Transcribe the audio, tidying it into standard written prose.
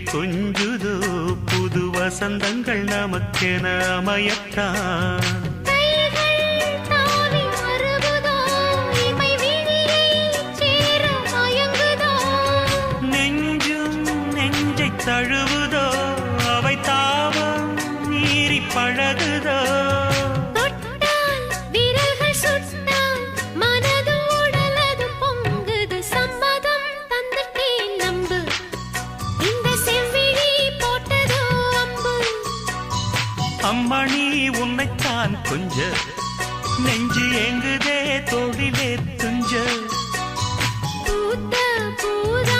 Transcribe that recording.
கொஞ்சுதோ புது வசந்தங்கள் நமக்கென அமையத்தான் நெஞ்சும் நெஞ்சை தழுவுதோ அவை தாவம் மீறி பழகுதோ அம்மணி உன்னைத்தான் கொஞ்ச நெஞ்சு எங்குதே தோளிலே துஞ்ச பூத்த பூதா